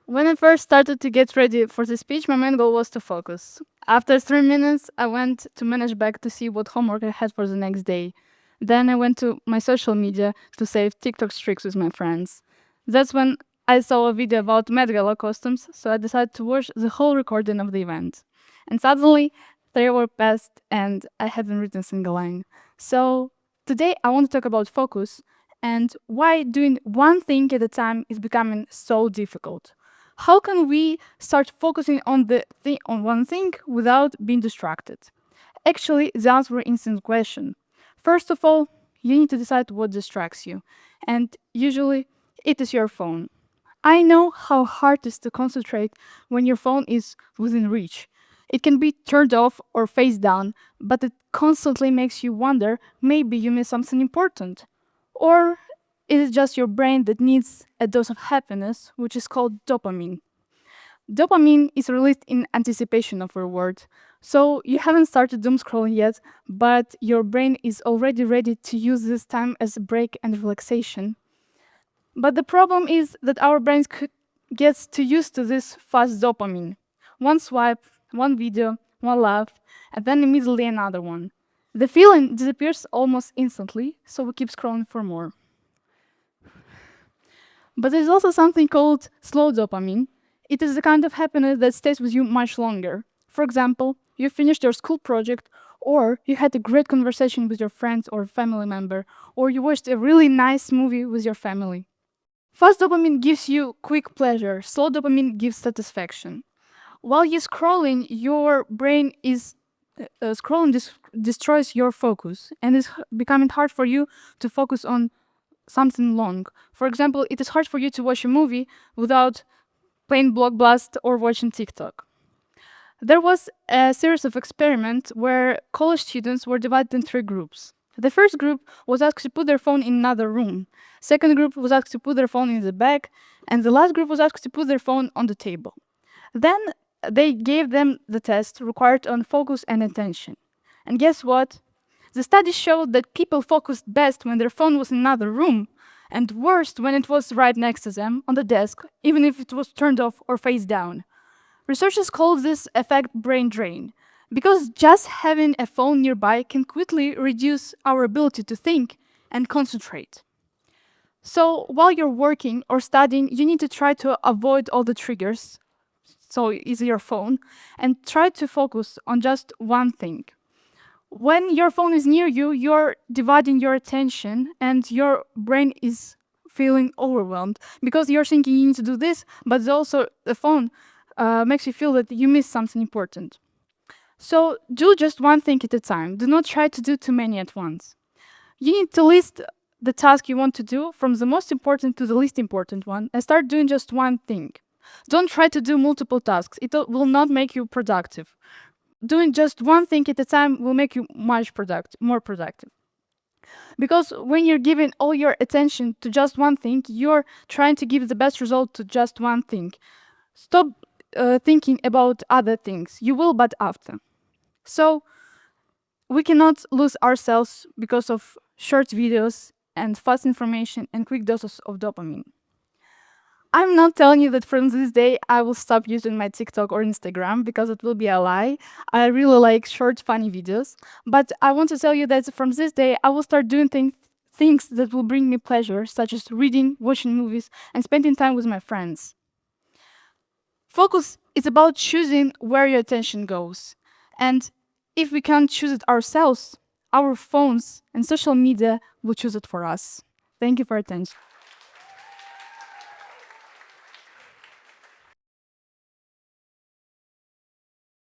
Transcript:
When I first started to get ready for the speech, my main goal was to focus. After 3 minutes, I went to manage back to see what homework I had for the next day. Then I went to my social media to save TikTok streaks with my friends. That's when I saw a video about Met Gala costumes, so I decided to watch the whole recording of the event. And suddenly, 3 hours passed and I hadn't written a single line. So today I want to talk about focus and why doing one thing at a time is becoming so difficult. How can we start focusing on on one thing without being distracted? Actually, the answer is in the question. First of all, you need to decide what distracts you, and usually it is your phone. I know how hard it is to concentrate when your phone is within reach. It can be turned off or face down, but it constantly makes you wonder maybe you missed something important. Or it is just your brain that needs a dose of happiness, which is called dopamine. Dopamine is released in anticipation of reward. So you haven't started doom scrolling yet, but your brain is already ready to use this time as a break and relaxation. But the problem is that our brains gets too used to this fast dopamine. One swipe, one video, one laugh, and then immediately another one. The feeling disappears almost instantly, so we keep scrolling for more. But there's also something called slow dopamine. It is the kind of happiness that stays with you much longer. For example, you finished your school project, or you had a great conversation with your friends or family member, or you watched a really nice movie with your family. Fast dopamine gives you quick pleasure, slow dopamine gives satisfaction. While you're scrolling, your brain is scrolling destroys your focus and it's becoming hard for you to focus on something long. For example, it is hard for you to watch a movie without playing Blockblast or watching TikTok. There was a series of experiments where college students were divided in 3 groups. The first group was asked to put their phone in another room. Second group was asked to put their phone in the bag, and the last group was asked to put their phone on the table. Then they gave them the test required on focus and attention. And guess what? The study showed that people focused best when their phone was in another room, and worst when it was right next to them on the desk, even if it was turned off or face down. Researchers call this effect brain drain, because just having a phone nearby can quickly reduce our ability to think and concentrate. So while you're working or studying, you need to try to avoid all the triggers, so is your phone, and try to focus on just one thing. When your phone is near you, you're dividing your attention and your brain is feeling overwhelmed because you're thinking you need to do this, but also the phone makes you feel that you missed something important. So do just one thing at a time. Do not try to do too many at once. You need to list the task you want to do from the most important to the least important one and start doing just one thing. Don't try to do multiple tasks. It will not make you productive. Doing just one thing at a time will make you more productive. Because when you're giving all your attention to just one thing, you're trying to give the best result to just one thing. Stop thinking about other things. You will, but after. So we cannot lose ourselves because of short videos and fast information and quick doses of dopamine. I'm not telling you that from this day I will stop using my TikTok or Instagram because it will be a lie. I really like short, funny videos. But I want to tell you that from this day I will start doing things that will bring me pleasure, such as reading, watching movies, and spending time with my friends. Focus is about choosing where your attention goes. And if we can't choose it ourselves, our phones and social media will choose it for us. Thank you for your attention.